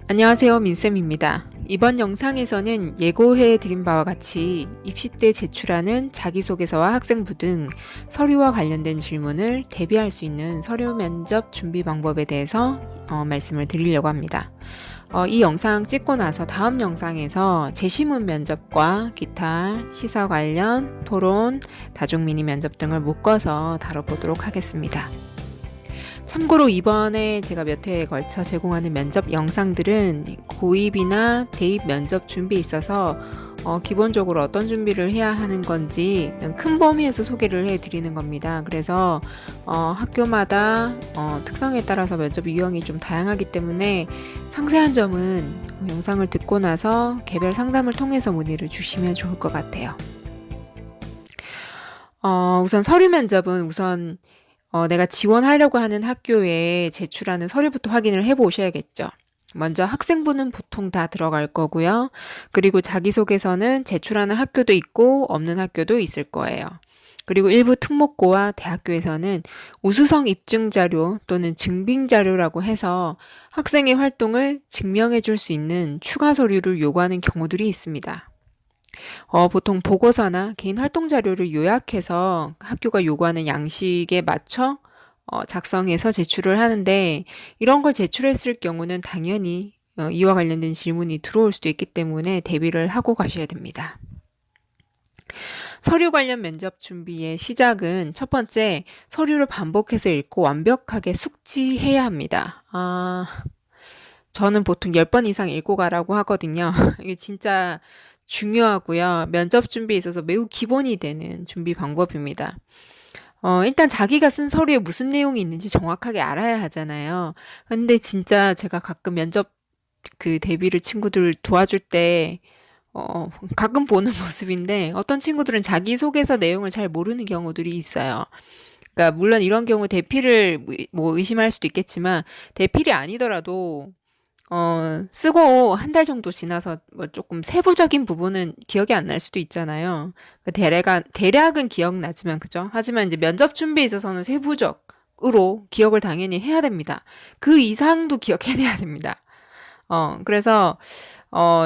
안녕하세요, 민쌤입니다. 이번 영상에서는 예고해 드린 바와 같이 입시 때 제출하는 자기소개서와 학생부 등 서류와 관련된 질문을 대비할 수 있는 서류 면접 준비 방법에 대해서 말씀을 드리려고 합니다. 이 영상 찍고 나서 다음 영상에서 제시문 면접과 기타, 시사 관련, 토론, 다중미니 면접 등을 묶어서 다뤄보도록 하겠습니다. 참고로 이번에 제가 몇 회에 걸쳐 제공하는 면접 영상들은 고입이나 대입 면접 준비에 있어서 기본적으로 어떤 준비를 해야 하는 건지 큰 범위에서 소개를 해드리는 겁니다. 그래서 학교마다 특성에 따라서 면접 유형이 좀 다양하기 때문에 상세한 점은 영상을 듣고 나서 개별 상담을 통해서 문의를 주시면 좋을 것 같아요. 우선 서류 면접은 내가 지원하려고 하는 학교에 제출하는 서류부터 확인을 해 보셔야겠죠. 먼저 학생부는 보통 다 들어갈 거고요. 그리고 자기소개서는 제출하는 학교도 있고 없는 학교도 있을 거예요. 그리고 일부 특목고와 대학교에서는 우수성 입증자료 또는 증빙자료라고 해서 학생의 활동을 증명해 줄 수 있는 추가 서류를 요구하는 경우들이 있습니다. 보통 보고서나 개인 활동 자료를 요약해서 학교가 요구하는 양식에 맞춰 작성해서 제출을 하는데 이런 걸 제출했을 경우는 당연히 이와 관련된 질문이 들어올 수도 있기 때문에 대비를 하고 가셔야 됩니다. 서류 관련 면접 준비의 시작은 첫 번째, 서류를 반복해서 읽고 완벽하게 숙지해야 합니다. 저는 보통 10번 이상 읽고 가라고 하거든요. 이게 진짜 중요하고요. 면접 준비에 있어서 매우 기본이 되는 준비 방법입니다. 일단 자기가 쓴 서류에 무슨 내용이 있는지 정확하게 알아야 하잖아요. 근데 진짜 제가 가끔 면접 대비를 친구들 도와줄 때, 가끔 보는 모습인데, 어떤 친구들은 자기소개서 내용을 잘 모르는 경우들이 있어요. 그러니까, 물론 이런 경우 대필을 뭐 의심할 수도 있겠지만, 대필이 아니더라도 쓰고 한 달 정도 지나서 뭐 조금 세부적인 부분은 기억이 안 날 수도 있잖아요. 대략은 기억나지만, 그죠? 하지만 이제 면접 준비에 있어서는 세부적으로 기억을 당연히 해야 됩니다. 그 이상도 기억해내야 됩니다. 그래서,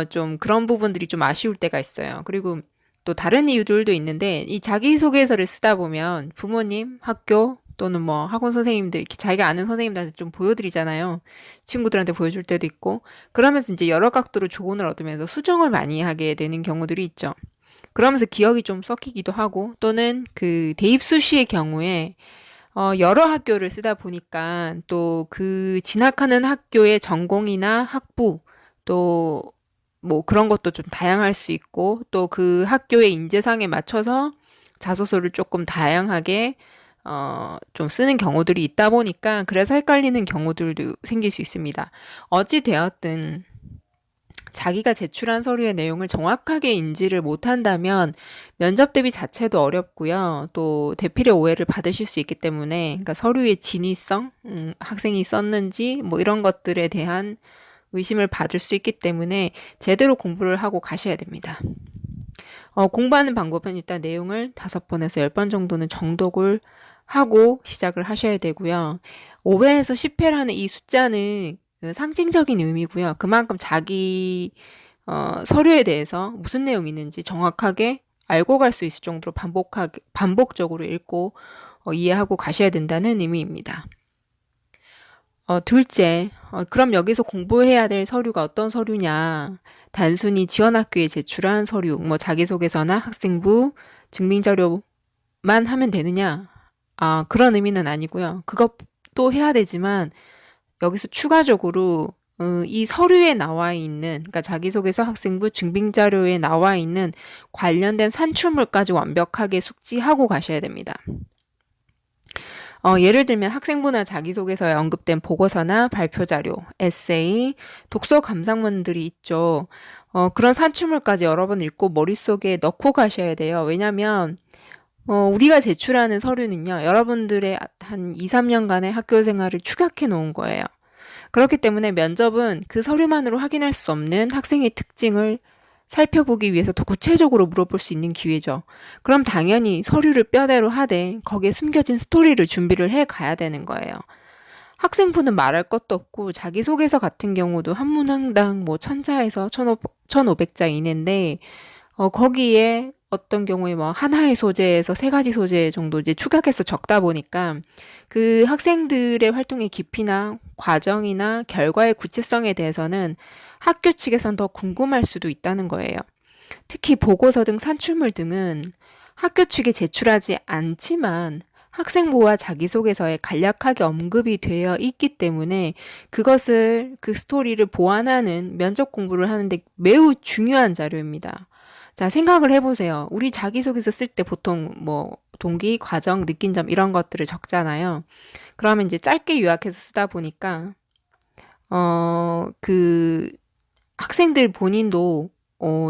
좀 그런 부분들이 좀 아쉬울 때가 있어요. 그리고 또 다른 이유들도 있는데, 이 자기소개서를 쓰다 보면 부모님, 학교, 또는 뭐 학원 선생님들, 이렇게 자기가 아는 선생님들한테 좀 보여드리잖아요. 친구들한테 보여줄 때도 있고. 그러면서 이제 여러 각도로 조언을 얻으면서 수정을 많이 하게 되는 경우들이 있죠. 그러면서 기억이 좀 섞이기도 하고, 또는 그 대입 수시의 경우에 여러 학교를 쓰다 보니까 또 그 진학하는 학교의 전공이나 학부, 또 뭐 그런 것도 좀 다양할 수 있고, 또 그 학교의 인재상에 맞춰서 자소서를 조금 다양하게 좀 쓰는 경우들이 있다 보니까 그래서 헷갈리는 경우들도 생길 수 있습니다. 어찌 되었든 자기가 제출한 서류의 내용을 정확하게 인지를 못한다면 면접 대비 자체도 어렵고요. 또 대필의 오해를 받으실 수 있기 때문에 그러니까 서류의 진위성, 학생이 썼는지 뭐 이런 것들에 대한 의심을 받을 수 있기 때문에 제대로 공부를 하고 가셔야 됩니다. 공부하는 방법은 일단 내용을 5번에서 10번 정도는 정독을 하고 시작을 하셔야 되고요. 5회에서 10회라는 이 숫자는 그 상징적인 의미고요. 그만큼 자기 서류에 대해서 무슨 내용이 있는지 정확하게 알고 갈 수 있을 정도로 반복적으로 읽고 이해하고 가셔야 된다는 의미입니다. 둘째, 그럼 여기서 공부해야 될 서류가 어떤 서류냐? 단순히 지원학교에 제출한 서류, 뭐 자기소개서나 학생부, 증빙자료만 하면 되느냐? 그런 의미는 아니고요. 그것도 해야 되지만 여기서 추가적으로 이 서류에 나와 있는, 그러니까 자기소개서, 학생부, 증빙자료에 나와 있는 관련된 산출물까지 완벽하게 숙지하고 가셔야 됩니다. 예를 들면 학생부나 자기소개서에 언급된 보고서나 발표자료, 에세이, 독서 감상문들이 있죠. 그런 산출물까지 여러 번 읽고 머릿속에 넣고 가셔야 돼요. 왜냐면 우리가 제출하는 서류는요, 여러분들의 한 2, 3년간의 학교 생활을 축약해 놓은 거예요. 그렇기 때문에 면접은 그 서류만으로 확인할 수 없는 학생의 특징을 살펴보기 위해서 더 구체적으로 물어볼 수 있는 기회죠. 그럼 당연히 서류를 뼈대로 하되 거기에 숨겨진 스토리를 준비를 해 가야 되는 거예요. 학생부는 말할 것도 없고 자기소개서 같은 경우도 한문항당 뭐 1000자에서 1500자 이내인데 거기에 어떤 경우에 뭐 하나의 소재에서 세 가지 소재 정도 이제 축약해서 적다 보니까 그 학생들의 활동의 깊이나 과정이나 결과의 구체성에 대해서는 학교 측에선 더 궁금할 수도 있다는 거예요. 특히 보고서 등 산출물 등은 학교 측에 제출하지 않지만 학생부와 자기소개서에 간략하게 언급이 되어 있기 때문에 그것을 그 스토리를 보완하는 면접 공부를 하는데 매우 중요한 자료입니다. 자, 생각을 해보세요. 우리 자기소개서 쓸 때 보통 뭐 동기, 과정, 느낀 점 이런 것들을 적잖아요. 그러면 이제 짧게 요약해서 쓰다 보니까 그 학생들 본인도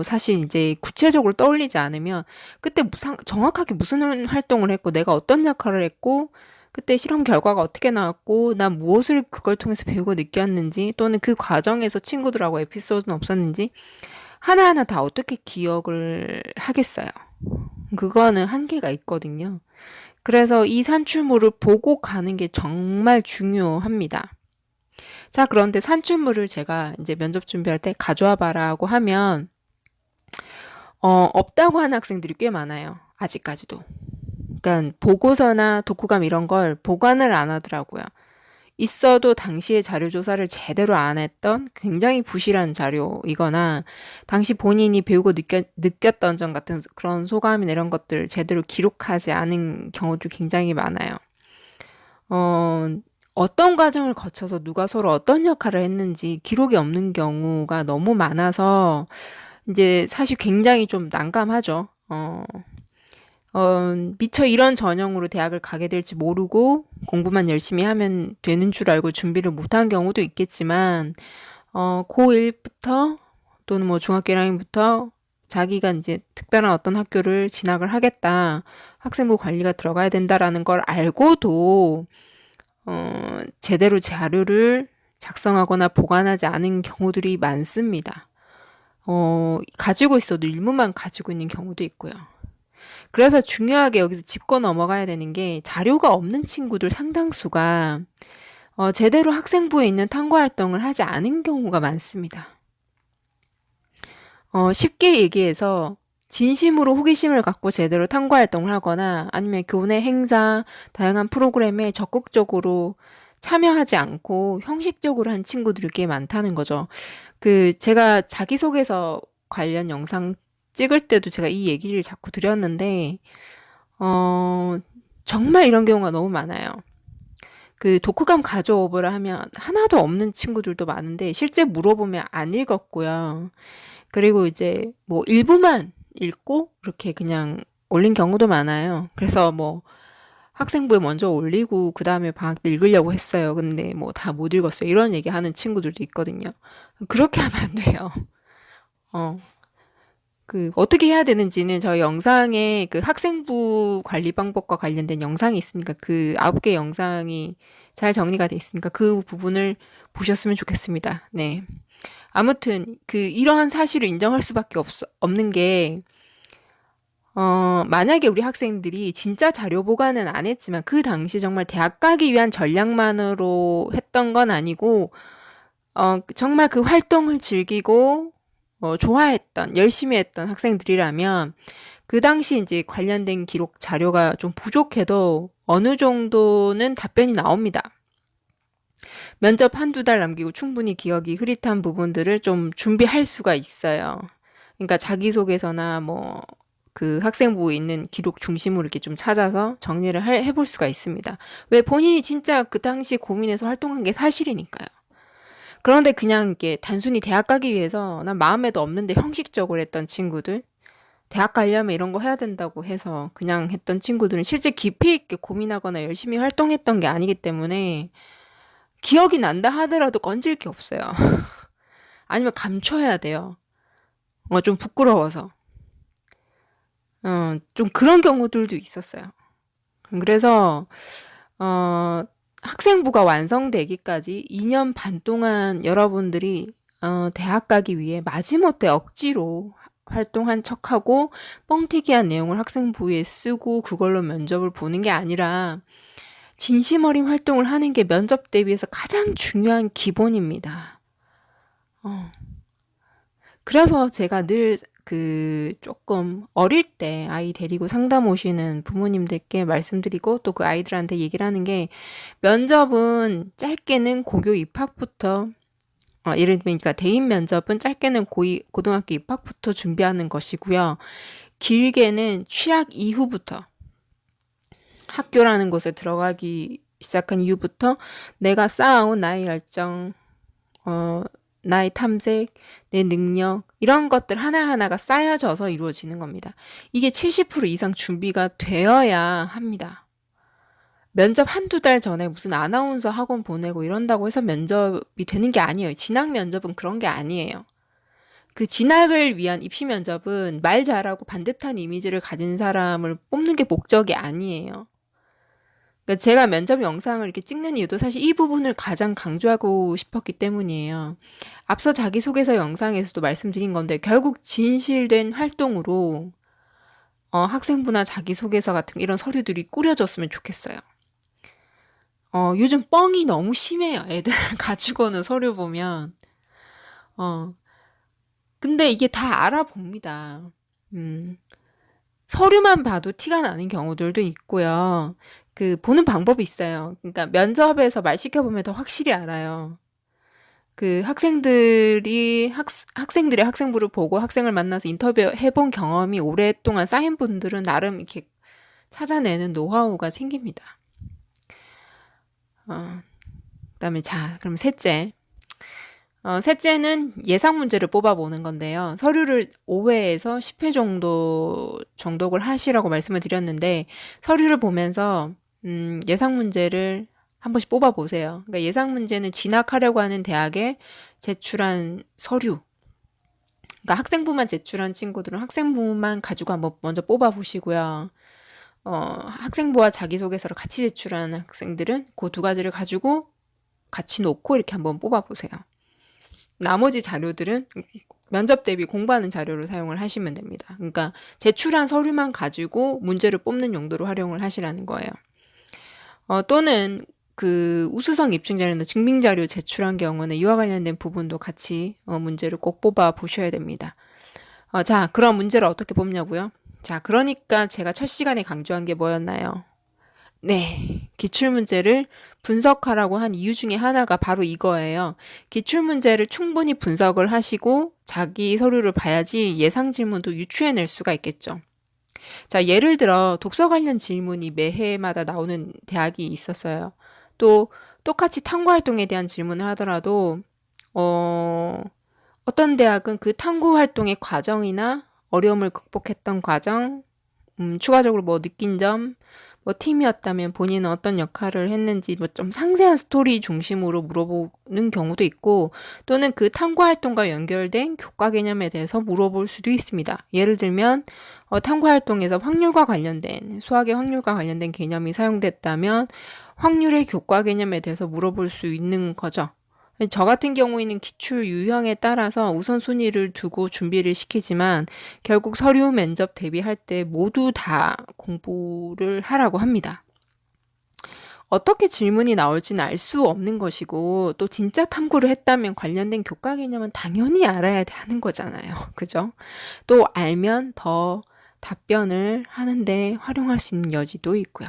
사실 이제 구체적으로 떠올리지 않으면 그때 정확하게 무슨 활동을 했고 내가 어떤 역할을 했고 그때 실험 결과가 어떻게 나왔고 난 무엇을 그걸 통해서 배우고 느꼈는지 또는 그 과정에서 친구들하고 에피소드는 없었는지 하나하나 다 어떻게 기억을 하겠어요. 그거는 한계가 있거든요. 그래서 이 산출물을 보고 가는 게 정말 중요합니다. 자, 그런데 산출물을 제가 이제 면접 준비할 때 가져와 봐라고 하면 없다고 하는 학생들이 꽤 많아요. 아직까지도. 그러니까 보고서나 독후감 이런 걸 보관을 안 하더라고요. 있어도 당시에 자료 조사를 제대로 안 했던 굉장히 부실한 자료이거나 당시 본인이 배우고 느꼈던 점 같은 그런 소감이나 이런 것들 제대로 기록하지 않은 경우도 굉장히 많아요. 어떤 과정을 거쳐서 누가 서로 어떤 역할을 했는지 기록이 없는 경우가 너무 많아서 이제 사실 굉장히 좀 난감하죠. 미처 이런 전형으로 대학을 가게 될지 모르고 공부만 열심히 하면 되는 줄 알고 준비를 못한 경우도 있겠지만, 고1부터 또는 뭐 중학교 1학년부터 자기가 이제 특별한 어떤 학교를 진학을 하겠다, 학생부 관리가 들어가야 된다라는 걸 알고도, 제대로 자료를 작성하거나 보관하지 않은 경우들이 많습니다. 가지고 있어도 일부만 가지고 있는 경우도 있고요. 그래서 중요하게 여기서 짚고 넘어가야 되는 게 자료가 없는 친구들 상당수가 제대로 학생부에 있는 탐구 활동을 하지 않은 경우가 많습니다. 쉽게 얘기해서 진심으로 호기심을 갖고 제대로 탐구 활동을 하거나 아니면 교내 행사, 다양한 프로그램에 적극적으로 참여하지 않고 형식적으로 한 친구들이 꽤 많다는 거죠. 제가 자기소개서 관련 영상 찍을 때도 제가 이 얘기를 자꾸 드렸는데, 어, 정말 이런 경우가 너무 많아요. 독후감 가져오보라 하면 하나도 없는 친구들도 많은데, 실제 물어보면 안 읽었고요. 그리고 이제 뭐 일부만 읽고, 이렇게 그냥 올린 경우도 많아요. 그래서 뭐 학생부에 먼저 올리고, 그 다음에 방학 때 읽으려고 했어요. 근데 뭐 다 못 읽었어요. 이런 얘기 하는 친구들도 있거든요. 그렇게 하면 안 돼요. 어. 어떻게 해야 되는지는 저희 영상에 학생부 관리 방법과 관련된 영상이 있으니까 그 9개 영상이 잘 정리가 돼 있으니까 그 부분을 보셨으면 좋겠습니다. 네. 아무튼, 이러한 사실을 인정할 수밖에 없는 게, 만약에 우리 학생들이 진짜 자료 보관은 안 했지만 그 당시 정말 대학 가기 위한 전략만으로 했던 건 아니고, 정말 그 활동을 즐기고, 좋아했던, 열심히 했던 학생들이라면 그 당시 이제 관련된 기록 자료가 좀 부족해도 어느 정도는 답변이 나옵니다. 면접 한두 달 남기고 충분히 기억이 흐릿한 부분들을 좀 준비할 수가 있어요. 그러니까 자기소개서나 뭐 학생부에 있는 기록 중심으로 이렇게 좀 찾아서 정리를 해볼 수가 있습니다. 왜 본인이 진짜 그 당시 고민해서 활동한 게 사실이니까요. 그런데 그냥 이게 단순히 대학 가기 위해서 난 마음에도 없는데 형식적으로 했던 친구들, 대학 가려면 이런 거 해야 된다고 해서 그냥 했던 친구들은 실제 깊이 있게 고민하거나 열심히 활동했던 게 아니기 때문에 기억이 난다 하더라도 건질 게 없어요. 아니면 감춰야 돼요. 좀 부끄러워서. 좀 그런 경우들도 있었어요. 그래서, 학생부가 완성되기까지 2년 반 동안 여러분들이 대학 가기 위해 마지못해 억지로 활동한 척하고 뻥튀기한 내용을 학생부에 쓰고 그걸로 면접을 보는 게 아니라 진심 어린 활동을 하는 게 면접 대비해서 가장 중요한 기본입니다. 어. 그래서 제가 늘 조금 어릴 때 아이 데리고 상담 오시는 부모님들께 말씀드리고 또 그 아이들한테 얘기를 하는 게 면접은 짧게는 고교 입학부터 예를 들면 그러니까 대인 면접은 짧게는 고등학교 입학부터 준비하는 것이고요. 길게는 취학 이후부터 학교라는 곳에 들어가기 시작한 이후부터 내가 쌓아온 나의 열정, 어, 나의 탐색, 내 능력, 이런 것들 하나하나가 쌓여져서 이루어지는 겁니다. 이게 70% 이상 준비가 되어야 합니다. 면접 한두 달 전에 무슨 아나운서 학원 보내고 이런다고 해서 면접이 되는 게 아니에요. 진학 면접은 그런 게 아니에요. 그 진학을 위한 입시 면접은 말 잘하고 반듯한 이미지를 가진 사람을 뽑는 게 목적이 아니에요. 그러니까 제가 면접 영상을 이렇게 찍는 이유도 사실 이 부분을 가장 강조하고 싶었기 때문이에요. 앞서 자기소개서 영상에서도 말씀드린 건데 결국 진실된 활동으로 학생부나 자기소개서 같은 이런 서류들이 꾸려졌으면 좋겠어요. 요즘 뻥이 너무 심해요. 애들 가지고 오는 서류 보면. 어, 근데 이게 다 알아봅니다. 음, 서류만 봐도 티가 나는 경우들도 있고요. 보는 방법이 있어요. 그러니까 면접에서 말 시켜보면 더 확실히 알아요. 학생들의 학생부를 보고 학생을 만나서 인터뷰 해본 경험이 오랫동안 쌓인 분들은 나름 이렇게 찾아내는 노하우가 생깁니다. 그다음에 그럼 셋째. 셋째는 예상 문제를 뽑아보는 건데요. 서류를 5회에서 10회 정도 정독을 하시라고 말씀을 드렸는데, 서류를 보면서, 예상 문제를 한 번씩 뽑아보세요. 그러니까 예상 문제는 진학하려고 하는 대학에 제출한 서류. 그러니까 학생부만 제출한 친구들은 학생부만 가지고 한번 먼저 뽑아보시고요. 학생부와 자기소개서를 같이 제출한 학생들은 그 두 가지를 가지고 같이 놓고 이렇게 한번 뽑아보세요. 나머지 자료들은 면접 대비 공부하는 자료로 사용을 하시면 됩니다. 그러니까 제출한 서류만 가지고 문제를 뽑는 용도로 활용을 하시라는 거예요. 또는 우수성 입증자료나 증빙자료 제출한 경우는 이와 관련된 부분도 같이 문제를 꼭 뽑아 보셔야 됩니다. 자, 그럼 문제를 어떻게 뽑냐고요? 자, 그러니까 제가 첫 시간에 강조한 게 뭐였나요? 네, 기출문제를 분석하라고 한 이유 중에 하나가 바로 이거예요. 기출문제를 충분히 분석을 하시고 자기 서류를 봐야지 예상 질문도 유추해낼 수가 있겠죠. 자, 예를 들어 독서 관련 질문이 매해마다 나오는 대학이 있었어요. 또 똑같이 탐구 활동에 대한 질문을 하더라도 어떤 대학은 그 탐구 활동의 과정이나 어려움을 극복했던 과정, 추가적으로 뭐 느낀 점, 뭐 팀이었다면 본인은 어떤 역할을 했는지 뭐 좀 상세한 스토리 중심으로 물어보는 경우도 있고 또는 그 탐구 활동과 연결된 교과 개념에 대해서 물어볼 수도 있습니다. 예를 들면 탐구 활동에서 확률과 관련된 수학의 확률과 관련된 개념이 사용됐다면 확률의 교과 개념에 대해서 물어볼 수 있는 거죠. 저 같은 경우에는 기출 유형에 따라서 우선순위를 두고 준비를 시키지만 결국 서류 면접 대비할 때 모두 다 공부를 하라고 합니다. 어떻게 질문이 나올지는 알 수 없는 것이고 또 진짜 탐구를 했다면 관련된 교과 개념은 당연히 알아야 하는 거잖아요. 그죠? 또 알면 더 답변을 하는데 활용할 수 있는 여지도 있고요.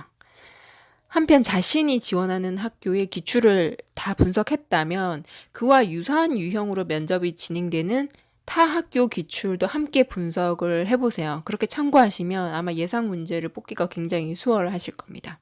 한편 자신이 지원하는 학교의 기출을 다 분석했다면 그와 유사한 유형으로 면접이 진행되는 타 학교 기출도 함께 분석을 해보세요. 그렇게 참고하시면 아마 예상 문제를 뽑기가 굉장히 수월하실 겁니다.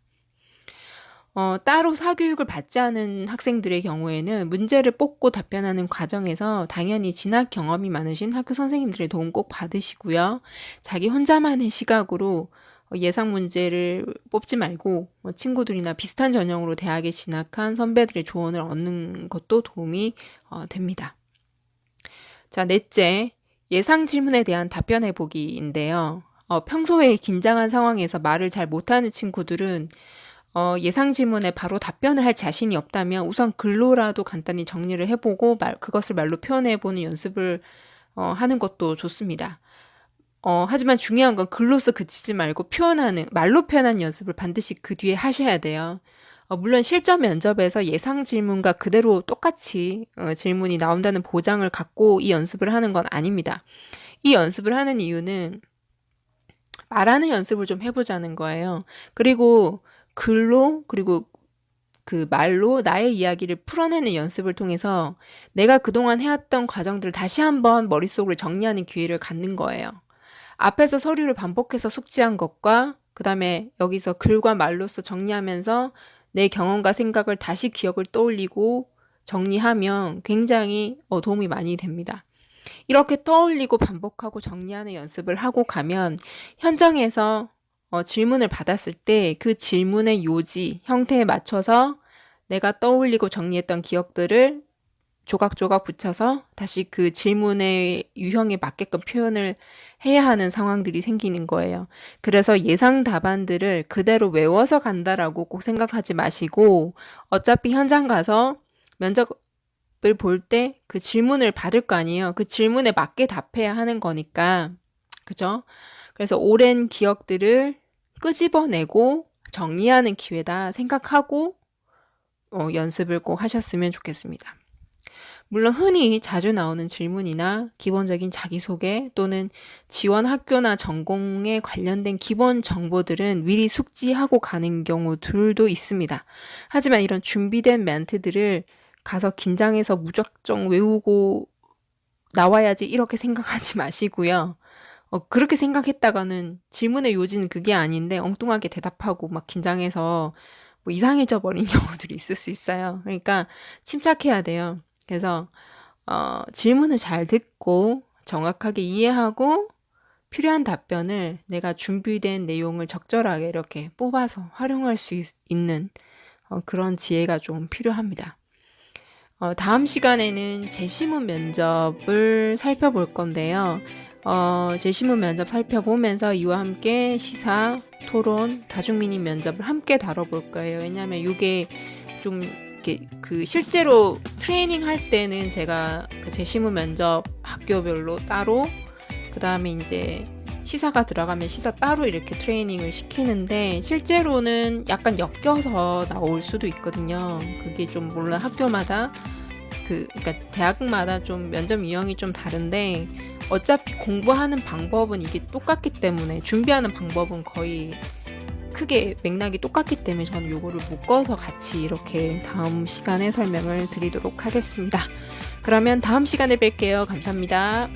따로 사교육을 받지 않은 학생들의 경우에는 문제를 뽑고 답변하는 과정에서 당연히 진학 경험이 많으신 학교 선생님들의 도움 꼭 받으시고요. 자기 혼자만의 시각으로 예상 문제를 뽑지 말고 친구들이나 비슷한 전형으로 대학에 진학한 선배들의 조언을 얻는 것도 도움이 됩니다. 자, 넷째, 예상 질문에 대한 답변해 보기인데요. 평소에 긴장한 상황에서 말을 잘 못하는 친구들은 예상 질문에 바로 답변을 할 자신이 없다면 우선 글로라도 간단히 정리를 해보고 그것을 말로 표현해보는 연습을 하는 것도 좋습니다. 하지만 중요한 건 글로서 그치지 말고 말로 표현하는 연습을 반드시 그 뒤에 하셔야 돼요. 물론 실전 면접에서 예상 질문과 그대로 똑같이 질문이 나온다는 보장을 갖고 이 연습을 하는 건 아닙니다. 이 연습을 하는 이유는 말하는 연습을 좀 해보자는 거예요. 그리고 글로, 그리고 그 말로 나의 이야기를 풀어내는 연습을 통해서 내가 그동안 해왔던 과정들을 다시 한번 머릿속으로 정리하는 기회를 갖는 거예요. 앞에서 서류를 반복해서 숙지한 것과 그 다음에 여기서 글과 말로써 정리하면서 내 경험과 생각을 다시 기억을 떠올리고 정리하면 굉장히 도움이 많이 됩니다. 이렇게 떠올리고 반복하고 정리하는 연습을 하고 가면 현장에서 질문을 받았을 때 그 질문의 요지, 형태에 맞춰서 내가 떠올리고 정리했던 기억들을 조각조각 붙여서 다시 그 질문의 유형에 맞게끔 표현을 해야 하는 상황들이 생기는 거예요. 그래서 예상 답안들을 그대로 외워서 간다라고 꼭 생각하지 마시고 어차피 현장 가서 면접을 볼 때 그 질문을 받을 거 아니에요. 그 질문에 맞게 답해야 하는 거니까. 그죠? 그래서 오랜 기억들을 끄집어내고 정리하는 기회다 생각하고 연습을 꼭 하셨으면 좋겠습니다. 물론 흔히 자주 나오는 질문이나 기본적인 자기소개 또는 지원 학교나 전공에 관련된 기본 정보들은 미리 숙지하고 가는 경우들도 있습니다. 하지만 이런 준비된 멘트들을 가서 긴장해서 무작정 외우고 나와야지 이렇게 생각하지 마시고요. 그렇게 생각했다가는 질문의 요지는 그게 아닌데 엉뚱하게 대답하고 막 긴장해서 뭐 이상해져 버린 경우들이 있을 수 있어요. 그러니까 침착해야 돼요. 그래서 질문을 잘 듣고 정확하게 이해하고 필요한 답변을 내가 준비된 내용을 적절하게 이렇게 뽑아서 활용할 수 있는 그런 지혜가 좀 필요합니다. 다음 시간에는 재시문 면접을 살펴볼 건데요. 재시문 면접 살펴보면서 이와 함께 시사, 토론, 다중미니 면접을 함께 다뤄볼 거예요. 왜냐하면 이게 좀 그 실제로 트레이닝 할 때는 제가 그 재시문 면접 학교별로 따로 그 다음에 이제 시사가 들어가면 시사 따로 이렇게 트레이닝을 시키는데 실제로는 약간 엮여서 나올 수도 있거든요. 그게 좀 물론 학교마다 그러니까 대학마다 좀 면접 유형이 좀 다른데 어차피 공부하는 방법은 이게 똑같기 때문에 준비하는 방법은 거의 크게 맥락이 똑같기 때문에 저는 요거를 묶어서 같이 이렇게 다음 시간에 설명을 드리도록 하겠습니다. 그러면 다음 시간에 뵐게요. 감사합니다.